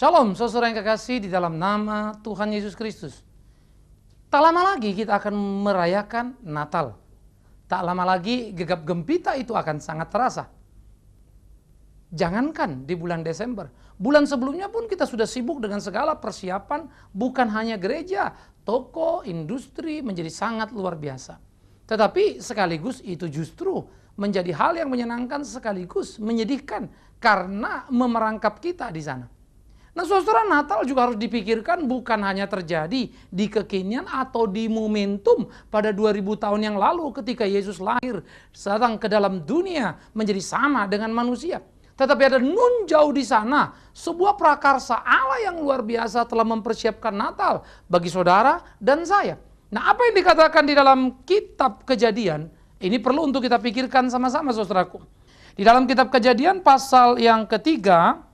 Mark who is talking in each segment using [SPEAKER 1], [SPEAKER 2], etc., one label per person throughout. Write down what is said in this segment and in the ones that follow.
[SPEAKER 1] Shalom, saudara yang kekasih di dalam nama Tuhan Yesus Kristus. Tak lama lagi kita akan merayakan Natal. Tak lama lagi gegap gempita itu akan sangat terasa. Jangankan di bulan Desember, bulan sebelumnya pun kita sudah sibuk dengan segala persiapan, bukan hanya gereja, toko, industri menjadi sangat luar biasa. Tetapi sekaligus itu justru menjadi hal yang menyenangkan sekaligus menyedihkan karena memerangkap kita di sana. Nah, saudara, Natal juga harus dipikirkan bukan hanya terjadi di kekinian atau di momentum pada 2000 tahun yang lalu ketika Yesus lahir, datang ke dalam dunia menjadi sama dengan manusia. Tetapi ada nun jauh di sana, sebuah prakarsa Allah yang luar biasa telah mempersiapkan Natal bagi saudara dan saya. Nah, apa yang dikatakan di dalam kitab Kejadian, ini perlu untuk kita pikirkan sama-sama, saudaraku. Di dalam kitab Kejadian pasal yang ketiga,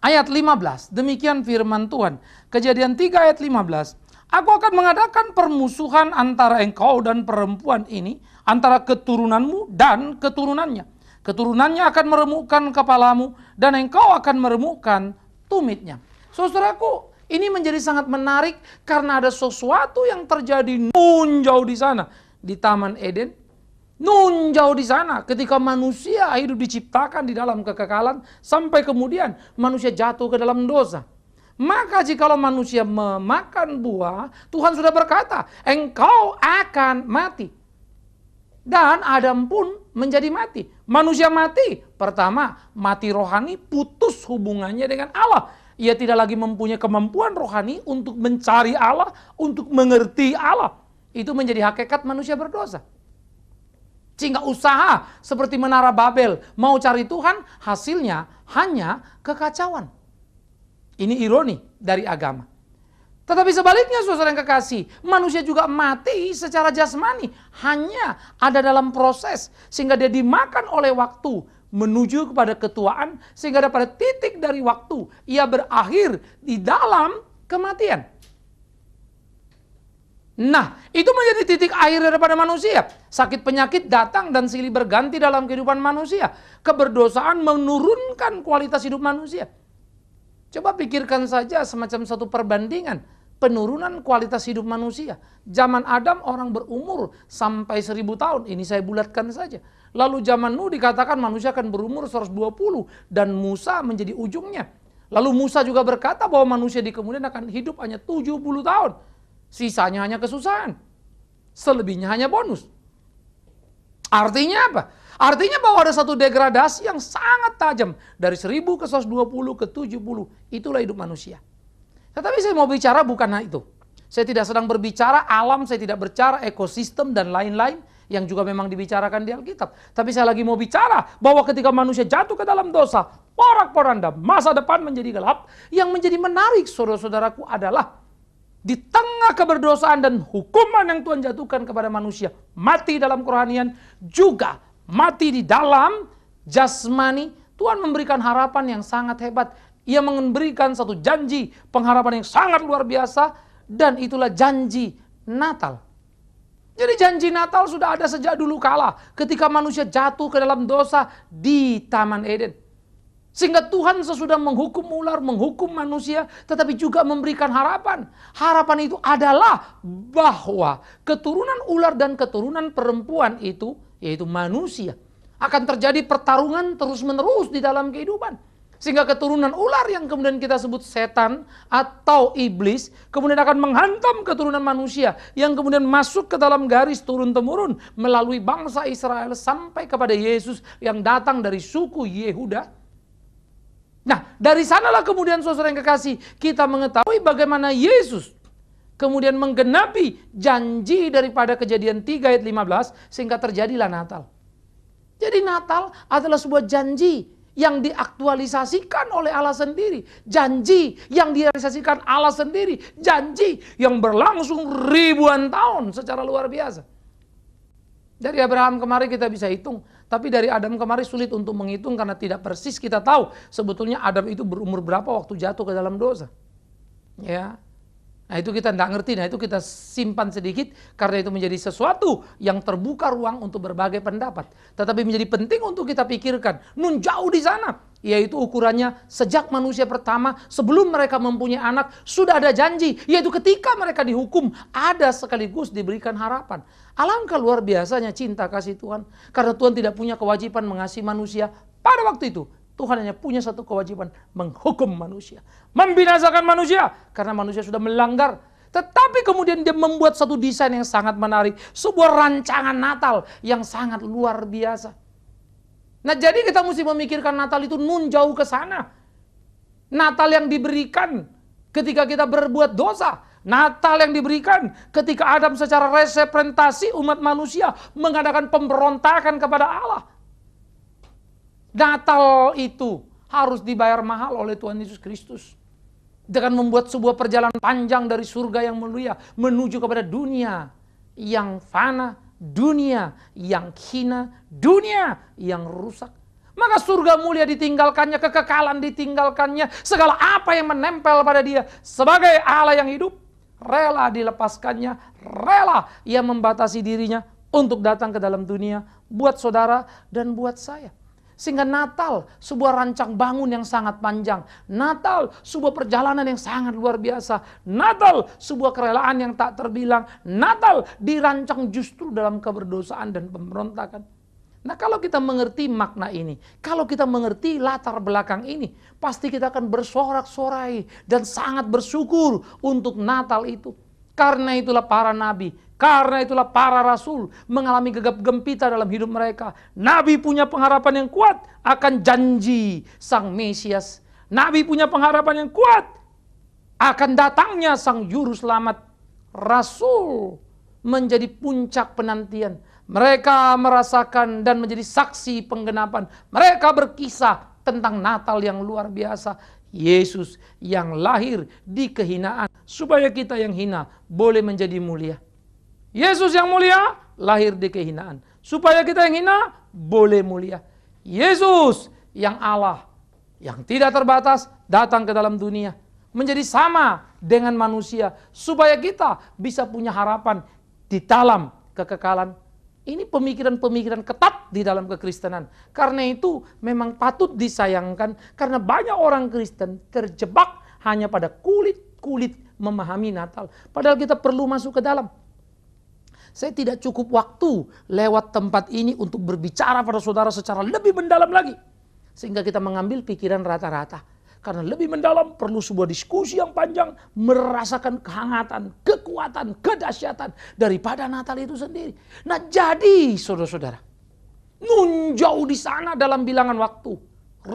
[SPEAKER 1] ayat 15, demikian firman Tuhan. Kejadian 3 ayat 15. Aku akan mengadakan permusuhan antara engkau dan perempuan ini, antara keturunanmu dan keturunannya. Keturunannya akan meremukkan kepalamu, dan engkau akan meremukkan tumitnya. Saudaraku, ini menjadi sangat menarik karena ada sesuatu yang terjadi nun jauh di sana, di Taman Eden. Nun jauh di sana ketika manusia hidup diciptakan di dalam kekekalan sampai kemudian manusia jatuh ke dalam dosa. Maka jikalau manusia memakan buah, Tuhan sudah berkata, engkau akan mati. Dan Adam pun menjadi mati. Manusia mati. Pertama, mati rohani, putus hubungannya dengan Allah. Ia tidak lagi mempunyai kemampuan rohani untuk mencari Allah, untuk mengerti Allah. Itu menjadi hakikat manusia berdosa. Sehingga usaha seperti Menara Babel mau cari Tuhan, hasilnya hanya kekacauan. Ini ironi dari agama. Tetapi sebaliknya, saudara yang kekasih, manusia juga mati secara jasmani. Hanya ada dalam proses sehingga dia dimakan oleh waktu menuju kepada ketuaan, sehingga pada titik dari waktu ia berakhir di dalam kematian. Nah, itu menjadi titik akhir daripada manusia. Sakit penyakit datang dan silih berganti dalam kehidupan manusia. Keberdosaan menurunkan kualitas hidup manusia. Coba pikirkan saja semacam satu perbandingan penurunan kualitas hidup manusia. Zaman Adam orang berumur sampai 1000 tahun. Ini saya bulatkan saja. Lalu zaman Nuh dikatakan manusia akan berumur 120 dan Musa menjadi ujungnya. Lalu Musa juga berkata bahwa manusia di kemudian akan hidup hanya 70 tahun. Sisanya hanya kesusahan. Selebihnya hanya bonus. Artinya apa? Artinya bahwa ada satu degradasi yang sangat tajam. Dari 1000 ke 120 ke 70. Itulah hidup manusia. Tetapi saya mau bicara bukan itu. Saya tidak sedang berbicara alam, saya tidak berbicara ekosistem dan lain-lain yang juga memang dibicarakan di Alkitab. Tapi saya lagi mau bicara bahwa ketika manusia jatuh ke dalam dosa, porak-poranda, masa depan menjadi gelap. Yang menjadi menarik, saudara-saudaraku, adalah di tengah keberdosaan dan hukuman yang Tuhan jatuhkan kepada manusia, mati dalam kerohanian, juga mati di dalam jasmani, Tuhan memberikan harapan yang sangat hebat. Ia memberikan satu janji, pengharapan yang sangat luar biasa, dan itulah janji Natal. Jadi janji Natal sudah ada sejak dulu kala, ketika manusia jatuh ke dalam dosa di Taman Eden. Sehingga Tuhan sesudah menghukum ular, menghukum manusia, tetapi juga memberikan harapan. Harapan itu adalah bahwa keturunan ular dan keturunan perempuan itu, yaitu manusia, akan terjadi pertarungan terus-menerus di dalam kehidupan. Sehingga keturunan ular yang kemudian kita sebut setan atau iblis, kemudian akan menghantam keturunan manusia yang kemudian masuk ke dalam garis turun-temurun melalui bangsa Israel sampai kepada Yesus yang datang dari suku Yehuda. Nah, dari sanalah kemudian saudara yang kekasih, kita mengetahui bagaimana Yesus kemudian menggenapi janji daripada Kejadian 3 ayat 15 sehingga terjadilah Natal. Jadi Natal adalah sebuah janji yang diaktualisasikan oleh Allah sendiri. Janji yang direalisasikan Allah sendiri. Janji yang berlangsung ribuan tahun secara luar biasa. Dari Abraham kemarin kita bisa hitung, tapi dari Adam kemarin sulit untuk menghitung karena tidak persis kita tahu sebetulnya Adam itu berumur berapa waktu jatuh ke dalam dosa. Ya. Nah, itu kita tidak ngerti, nah itu kita simpan sedikit karena itu menjadi sesuatu yang terbuka ruang untuk berbagai pendapat. Tetapi menjadi penting untuk kita pikirkan, nun jauh di sana Yaitu ukurannya sejak manusia pertama sebelum mereka mempunyai anak sudah ada janji. Yaitu ketika mereka dihukum ada sekaligus diberikan harapan. Alangkah luar biasanya cinta kasih Tuhan. Karena Tuhan tidak punya kewajiban mengasihi manusia pada waktu itu. Tuhan hanya punya satu kewajiban, menghukum manusia. Membinasakan manusia karena manusia sudah melanggar. Tetapi kemudian dia membuat satu desain yang sangat menarik. Sebuah rancangan Natal yang sangat luar biasa. Nah jadi kita mesti memikirkan Natal itu nun jauh ke sana. Natal yang diberikan ketika kita berbuat dosa. Natal yang diberikan ketika Adam secara representasi umat manusia mengadakan pemberontakan kepada Allah. Natal itu harus dibayar mahal oleh Tuhan Yesus Kristus. Dengan membuat sebuah perjalanan panjang dari surga yang mulia menuju kepada dunia yang fana, dunia yang hina, dunia yang rusak. Maka surga mulia ditinggalkannya, kekekalan ditinggalkannya, segala apa yang menempel pada dia sebagai Allah yang hidup, rela dilepaskannya, rela ia membatasi dirinya untuk datang ke dalam dunia buat saudara dan buat saya. Sehingga Natal sebuah rancang bangun yang sangat panjang. Natal sebuah perjalanan yang sangat luar biasa. Natal sebuah kerelaan yang tak terbilang. Natal dirancang justru dalam keberdosaan dan pemberontakan. Nah kalau kita mengerti makna ini, kalau kita mengerti latar belakang ini, pasti kita akan bersorak-sorai dan sangat bersyukur untuk Natal itu. Karena itulah para nabi, karena itulah para rasul mengalami gegap gempita dalam hidup mereka. Nabi punya pengharapan yang kuat akan janji Sang Mesias. Nabi punya pengharapan yang kuat akan datangnya Sang Juru Selamat. Rasul menjadi puncak penantian. Mereka merasakan dan menjadi saksi penggenapan. Mereka berkisah tentang Natal yang luar biasa. Yesus yang lahir di kehinaan supaya kita yang hina boleh menjadi mulia. Yesus yang mulia lahir di kehinaan supaya kita yang hina boleh mulia. Yesus yang Allah yang tidak terbatas datang ke dalam dunia menjadi sama dengan manusia supaya kita bisa punya harapan di dalam kekekalan. Ini pemikiran-pemikiran ketat di dalam kekristenan. Karena itu memang patut disayangkan karena banyak orang Kristen terjebak hanya pada kulit-kulit memahami Natal. Padahal kita perlu masuk ke dalam. Saya tidak cukup waktu lewat tempat ini untuk berbicara pada saudara secara lebih mendalam lagi. Sehingga kita mengambil pikiran rata-rata. Karena lebih mendalam perlu sebuah diskusi yang panjang, merasakan kehangatan, kekuatan, kedahsyatan daripada Natal itu sendiri. Nah jadi saudara-saudara, nun jauh di sana dalam bilangan waktu,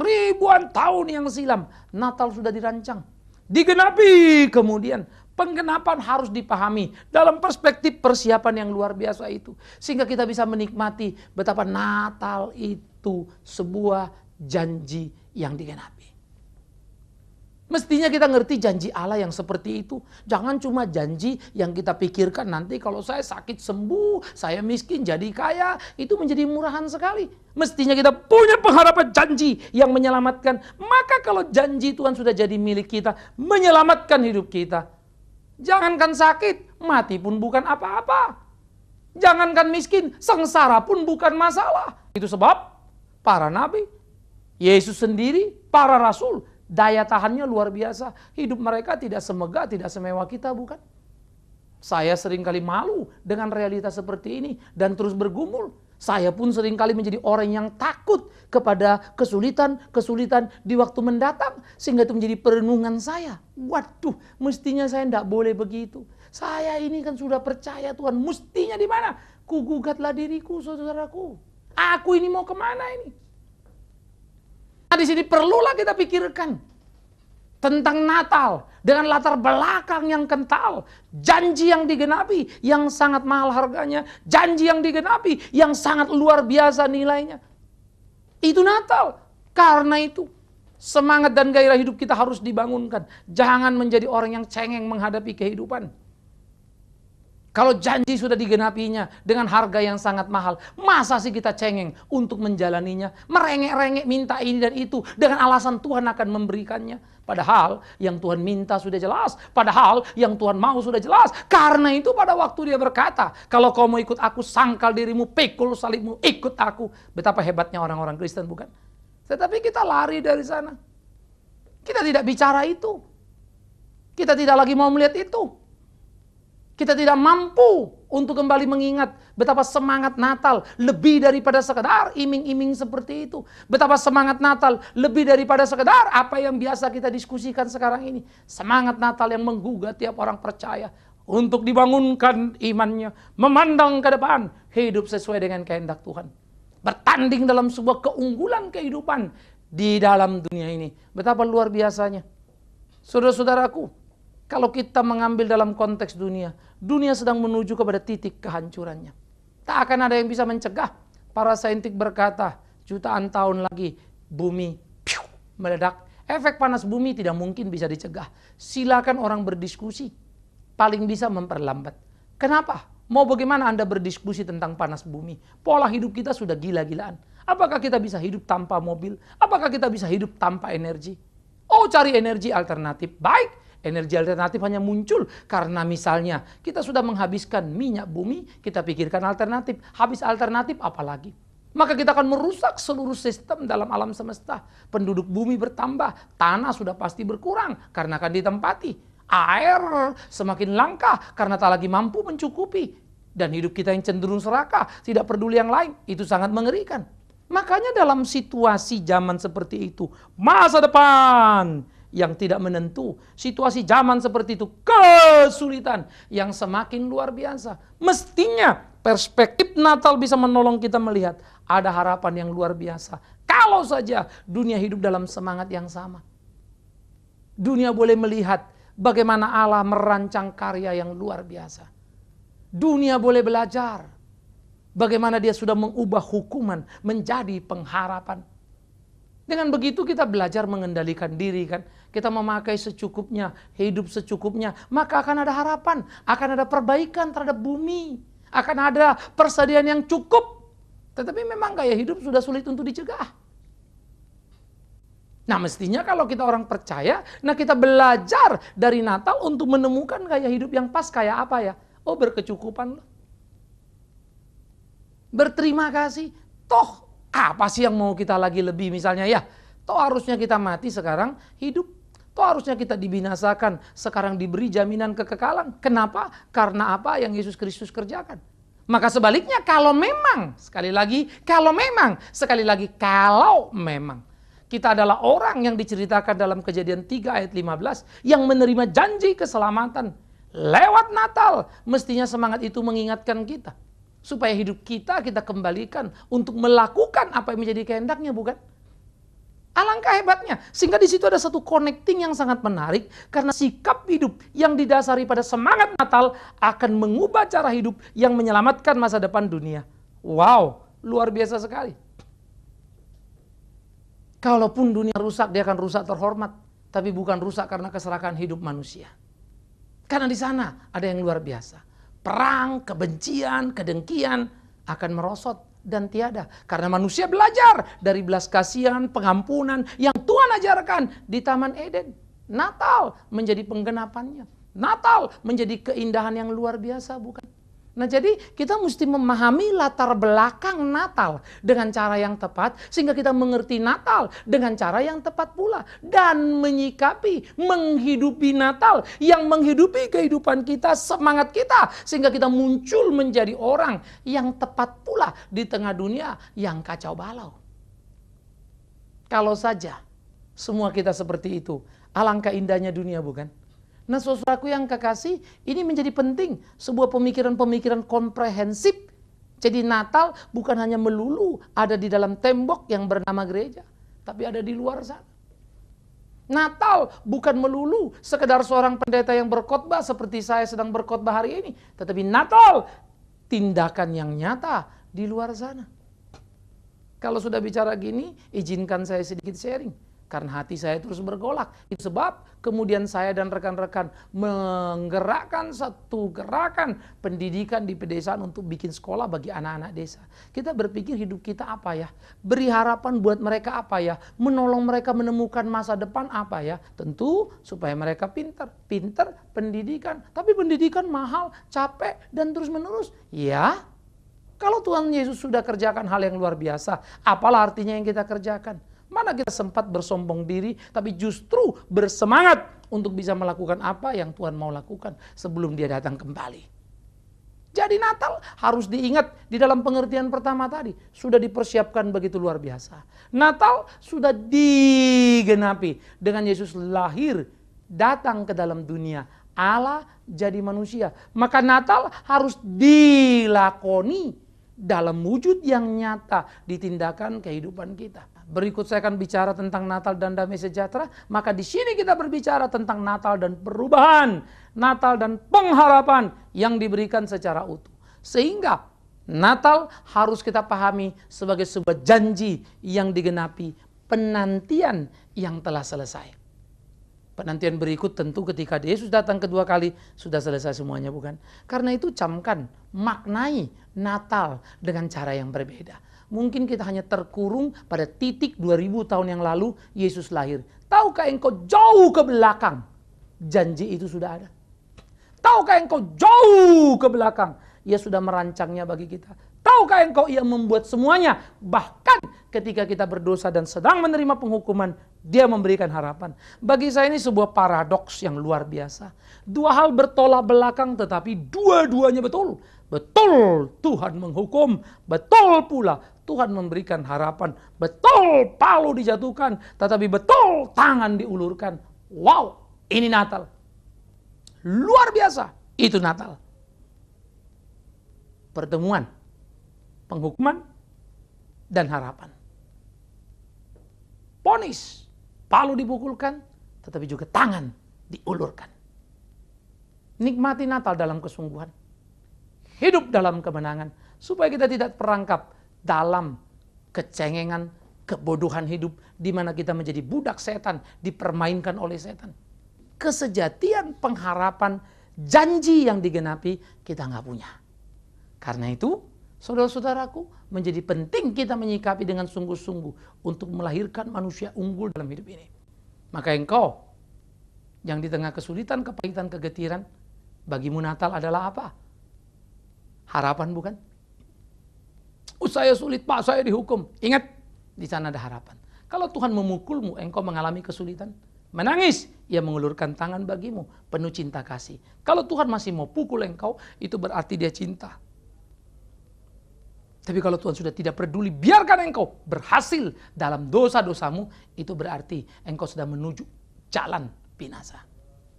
[SPEAKER 1] ribuan tahun yang silam, Natal sudah dirancang. Digenapi kemudian, penggenapan harus dipahami dalam perspektif persiapan yang luar biasa itu. Sehingga kita bisa menikmati betapa Natal itu sebuah janji yang digenapi. Mestinya kita ngerti janji Allah yang seperti itu. Jangan cuma janji yang kita pikirkan nanti kalau saya sakit sembuh, saya miskin jadi kaya. Itu menjadi murahan sekali. Mestinya kita punya pengharapan janji yang menyelamatkan. Maka kalau janji Tuhan sudah jadi milik kita, menyelamatkan hidup kita. Jangankan sakit, mati pun bukan apa-apa. Jangankan miskin, sengsara pun bukan masalah. Itu sebab para nabi, Yesus sendiri, para rasul, daya tahannya luar biasa. Hidup mereka tidak semegah, tidak semewah kita, bukan? Saya seringkali malu dengan realitas seperti ini dan terus bergumul. Saya pun seringkali menjadi orang yang takut kepada kesulitan di waktu mendatang. Sehingga itu menjadi perenungan saya. Waduh, mestinya saya tidak boleh begitu. Saya ini kan sudah percaya Tuhan. Mestinya di mana? Kugugatlah diriku, saudaraku. Aku ini mau kemana ini? Nah, di sini perlulah kita pikirkan tentang Natal dengan latar belakang yang kental, janji yang digenapi yang sangat mahal harganya, janji yang digenapi yang sangat luar biasa nilainya. Itu Natal. Karena itu semangat dan gairah hidup kita harus dibangunkan. Jangan menjadi orang yang cengeng menghadapi kehidupan. Kalau janji sudah digenapinya dengan harga yang sangat mahal, masa sih kita cengeng untuk menjalaninya? Merengek-rengek minta ini dan itu dengan alasan Tuhan akan memberikannya. Padahal yang Tuhan minta sudah jelas. Padahal yang Tuhan mau sudah jelas. Karena itu pada waktu dia berkata, kalau kau mau ikut aku, sangkal dirimu, pikul salibmu, ikut aku. Betapa hebatnya orang-orang Kristen, bukan? Tetapi kita lari dari sana. Kita tidak bicara itu. Kita tidak lagi mau melihat itu. Kita tidak mampu untuk kembali mengingat betapa semangat Natal lebih daripada sekedar iming-iming seperti itu. Betapa semangat Natal lebih daripada sekedar apa yang biasa kita diskusikan sekarang ini. Semangat Natal yang menggugah tiap orang percaya untuk dibangunkan imannya, memandang ke depan, hidup sesuai dengan kehendak Tuhan. Bertanding dalam sebuah keunggulan kehidupan di dalam dunia ini. Betapa luar biasanya. Saudara-saudaraku, kalau kita mengambil dalam konteks dunia, dunia sedang menuju kepada titik kehancurannya. Tak akan ada yang bisa mencegah. Para saintik berkata, jutaan tahun lagi bumi meledak. Efek panas bumi tidak mungkin bisa dicegah. Silakan orang berdiskusi. Paling bisa memperlambat. Kenapa? Mau bagaimana Anda berdiskusi tentang panas bumi? Pola hidup kita sudah gila-gilaan. Apakah kita bisa hidup tanpa mobil? Apakah kita bisa hidup tanpa energi? Oh, cari energi alternatif. Baik. Energi alternatif hanya muncul karena misalnya kita sudah menghabiskan minyak bumi, kita pikirkan alternatif. Habis alternatif apalagi? Maka kita akan merusak seluruh sistem dalam alam semesta. Penduduk bumi bertambah, tanah sudah pasti berkurang karena akan ditempati. Air semakin langka karena tak lagi mampu mencukupi. Dan hidup kita yang cenderung serakah, tidak peduli yang lain. Itu sangat mengerikan. Makanya dalam situasi zaman seperti itu, masa depan yang tidak menentu, situasi zaman seperti itu, kesulitan yang semakin luar biasa. Mestinya perspektif Natal bisa menolong kita melihat ada harapan yang luar biasa. Kalau saja dunia hidup dalam semangat yang sama. Dunia boleh melihat bagaimana Allah merancang karya yang luar biasa. Dunia boleh belajar bagaimana dia sudah mengubah hukuman menjadi pengharapan. Dengan begitu kita belajar mengendalikan diri kan. Kita memakai secukupnya, hidup secukupnya. Maka akan ada harapan, akan ada perbaikan terhadap bumi. Akan ada persediaan yang cukup. Tetapi memang gaya hidup sudah sulit untuk dicegah. Nah mestinya kalau kita orang percaya, nah kita belajar dari Natal untuk menemukan gaya hidup yang pas kayak apa ya. Oh berkecukupan. Berterima kasih. Toh apa sih yang mau kita lagi lebih misalnya ya? Toh harusnya kita mati sekarang hidup. Toh harusnya kita dibinasakan sekarang diberi jaminan kekekalan. Kenapa? Karena apa yang Yesus Kristus kerjakan. Maka sebaliknya kalau memang, sekali lagi kalau memang kita adalah orang yang diceritakan dalam Kejadian 3 ayat 15 yang menerima janji keselamatan lewat Natal, mestinya semangat itu mengingatkan kita. Supaya hidup kita kembalikan untuk melakukan apa yang menjadi kehendaknya, bukan? Alangkah hebatnya. Sehingga di situ ada satu connecting yang sangat menarik. Karena sikap hidup yang didasari pada semangat Natal akan mengubah cara hidup yang menyelamatkan masa depan dunia. Wow, luar biasa sekali. Kalaupun dunia rusak, dia akan rusak terhormat. Tapi bukan rusak karena keserakan hidup manusia. Karena di sana ada yang luar biasa. Perang, kebencian, kedengkian akan merosot dan tiada. Karena manusia belajar dari belas kasihan, pengampunan yang Tuhan ajarkan di Taman Eden. Natal menjadi penggenapannya. Natal menjadi keindahan yang luar biasa, bukan? Nah jadi kita mesti memahami latar belakang Natal dengan cara yang tepat. Sehingga kita mengerti Natal dengan cara yang tepat pula. Dan menyikapi, menghidupi Natal yang menghidupi kehidupan kita, semangat kita. Sehingga kita muncul menjadi orang yang tepat pula di tengah dunia yang kacau balau. Kalau saja semua kita seperti itu, alangkah indahnya dunia, bukan? Nah saudaraku yang kekasih, ini menjadi penting. Sebuah pemikiran-pemikiran komprehensif. Jadi Natal bukan hanya melulu ada di dalam tembok yang bernama gereja. Tapi ada di luar sana. Natal bukan melulu sekedar seorang pendeta yang berkhotbah seperti saya sedang berkhotbah hari ini. Tetapi Natal, tindakan yang nyata di luar sana. Kalau sudah bicara gini, izinkan saya sedikit sharing. Karena hati saya terus bergolak. Itu sebab kemudian saya dan rekan-rekan menggerakkan satu gerakan pendidikan di pedesaan untuk bikin sekolah bagi anak-anak desa. Kita berpikir hidup kita apa ya? Beri harapan buat mereka apa ya? Menolong mereka menemukan masa depan apa ya? Tentu supaya mereka pintar. Pintar pendidikan. Tapi pendidikan mahal, capek, dan terus menerus. Ya, kalau Tuhan Yesus sudah kerjakan hal yang luar biasa, apalah artinya yang kita kerjakan? Mana kita sempat bersombong diri, tapi justru bersemangat untuk bisa melakukan apa yang Tuhan mau lakukan sebelum Dia datang kembali. Jadi Natal harus diingat di dalam pengertian pertama tadi. Sudah dipersiapkan begitu luar biasa. Natal sudah digenapi dengan Yesus lahir, datang ke dalam dunia. Allah jadi manusia. Maka Natal harus dilakoni dalam wujud yang nyata di tindakan kehidupan kita. Berikut saya akan bicara tentang Natal dan damai sejahtera. Maka di sini kita berbicara tentang Natal dan perubahan, Natal dan pengharapan yang diberikan secara utuh. Sehingga Natal harus kita pahami sebagai sebuah janji yang digenapi, penantian yang telah selesai. Penantian berikut tentu ketika Yesus datang kedua kali sudah selesai semuanya, bukan? Karena itu camkan, maknai Natal dengan cara yang berbeda. Mungkin kita hanya terkurung pada titik 2000 tahun yang lalu Yesus lahir. Tahukah engkau jauh ke belakang janji itu sudah ada? Tahukah engkau jauh ke belakang Ia sudah merancangnya bagi kita? Tahukah engkau Ia membuat semuanya? Bahkan ketika kita berdosa dan sedang menerima penghukuman, Dia memberikan harapan. Bagi saya ini sebuah paradoks yang luar biasa. Dua hal bertolak belakang tetapi dua-duanya betul. Betul Tuhan menghukum, betul pula Tuhan memberikan harapan. Betul palu dijatuhkan, tetapi betul tangan diulurkan. Wow, ini Natal. Luar biasa, itu Natal. Pertemuan, penghukuman, dan harapan. Vonis, palu dipukulkan, tetapi juga tangan diulurkan. Nikmati Natal dalam kesungguhan. Hidup dalam kemenangan. Supaya kita tidak perangkap dalam kecengengan, kebodohan hidup. Di mana kita menjadi budak setan, dipermainkan oleh setan. Kesejatian pengharapan, janji yang digenapi, kita nggak punya. Karena itu, saudara-saudaraku, menjadi penting kita menyikapi dengan sungguh-sungguh untuk melahirkan manusia unggul dalam hidup ini. Maka engkau yang di tengah kesulitan, kepahitan, kegetiran, bagimu Natal adalah apa? Harapan, bukan? Saya sulit, Pak, saya dihukum. Ingat, di sana ada harapan. Kalau Tuhan memukulmu, engkau mengalami kesulitan, menangis, Ia mengulurkan tangan bagimu, penuh cinta kasih. Kalau Tuhan masih mau pukul engkau, itu berarti Dia cinta. Tapi kalau Tuhan sudah tidak peduli, biarkan engkau berhasil dalam dosa-dosamu, itu berarti engkau sedang menuju jalan binasa.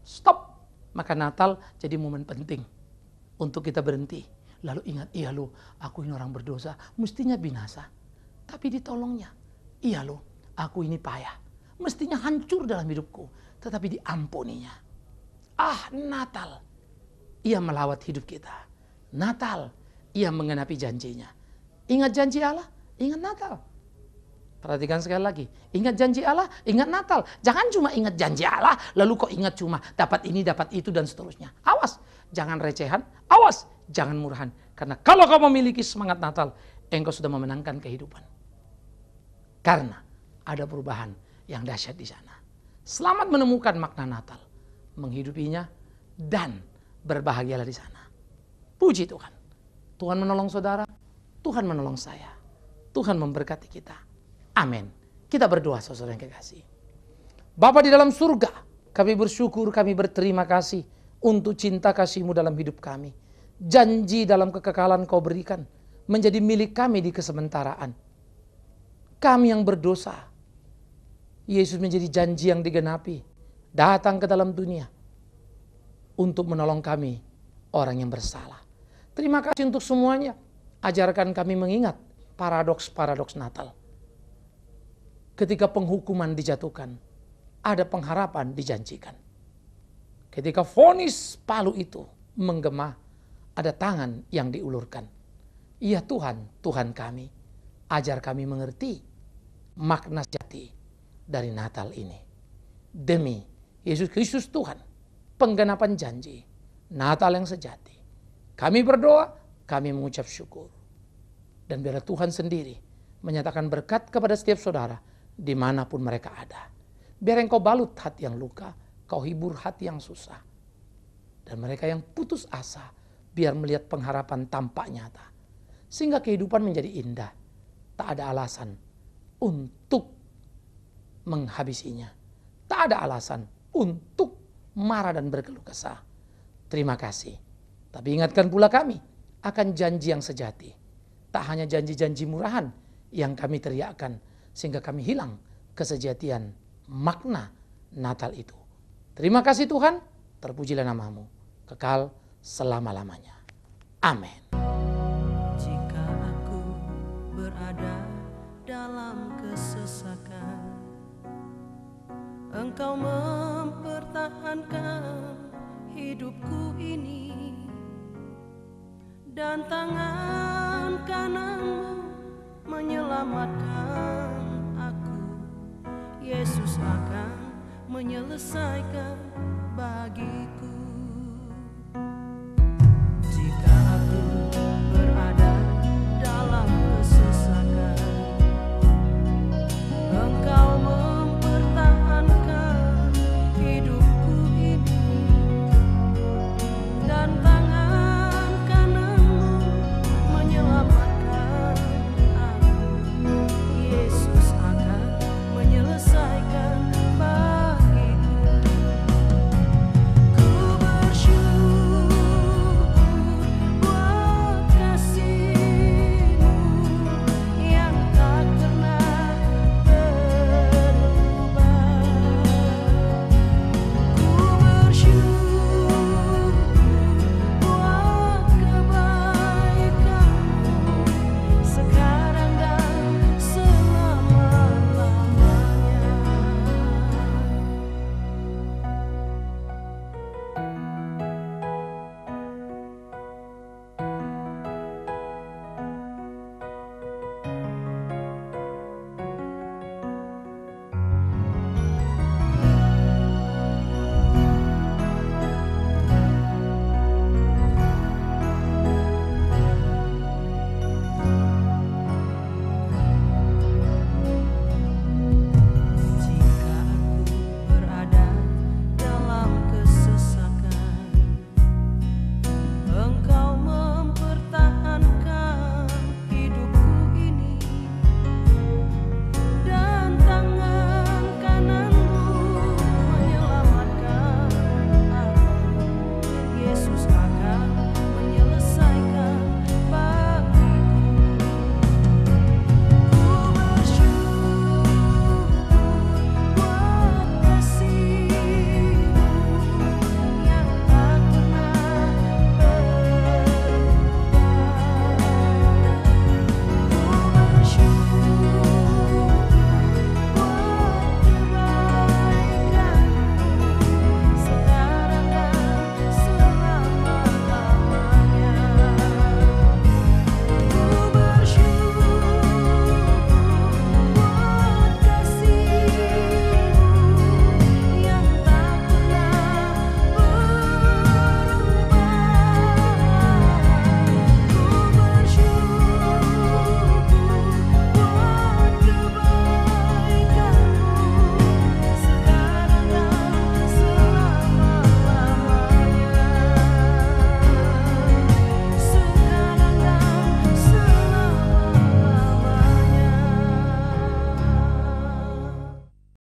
[SPEAKER 1] Stop. Maka Natal jadi momen penting untuk kita berhenti. Lalu ingat, iya loh, aku ini orang berdosa, mestinya binasa. Tapi ditolongnya. Iya loh, aku ini payah, mestinya hancur dalam hidupku, tetapi diampuninya. Natal. Ia melawat hidup kita. Natal, Ia menggenapi janjinya. Ingat janji Allah, ingat Natal. Perhatikan sekali lagi. Ingat janji Allah, ingat Natal. Jangan cuma ingat janji Allah, lalu kok ingat cuma dapat ini, dapat itu, dan seterusnya. Awas, jangan recehan. Awas, jangan murahan. Karena kalau kau memiliki semangat Natal, engkau sudah memenangkan kehidupan. Karena ada perubahan yang dahsyat di sana. Selamat menemukan makna Natal. Menghidupinya dan berbahagialah di sana. Puji Tuhan. Tuhan menolong saudara. Tuhan menolong saya. Tuhan memberkati kita. Amin. Kita berdoa, saudara yang kekasih. Bapa di dalam surga, kami bersyukur, kami berterima kasih untuk cinta kasih-Mu dalam hidup kami. Janji dalam kekekalan Kau berikan menjadi milik kami di kesementaraan. Kami yang berdosa, Yesus menjadi janji yang digenapi, datang ke dalam dunia untuk menolong kami, orang yang bersalah. Terima kasih untuk semuanya. Ajarkan kami mengingat paradoks-paradoks Natal. Ketika penghukuman dijatuhkan, ada pengharapan dijanjikan. Ketika vonis palu itu menggema, ada tangan yang diulurkan. Ya Tuhan, Tuhan kami, ajar kami mengerti makna sejati dari Natal ini. Demi Yesus Kristus Tuhan, penggenapan janji, Natal yang sejati. Kami berdoa, kami mengucap syukur. Dan biarlah Tuhan sendiri menyatakan berkat kepada setiap saudara dimanapun mereka ada. Biar Engkau balut hati yang luka, Kau hibur hati yang susah. Dan mereka yang putus asa, biar melihat pengharapan tampak nyata. Sehingga kehidupan menjadi indah. Tak ada alasan untuk menghabisinya. Tak ada alasan untuk marah dan berkeluh kesah. Terima kasih. Tapi ingatkan pula kami akan janji yang sejati. Tak hanya janji-janji murahan yang kami teriakkan sehingga kami hilang kesejatian makna Natal itu. Terima kasih Tuhan, terpujilah nama-Mu kekal selama-lamanya. Amin.
[SPEAKER 2] Jika aku berada dalam kesesakan, Engkau mempertahankan hidupku ini, dan tangan kanan-Mu menyelamatkan aku. Yesus akan menyelesaikan bagiku.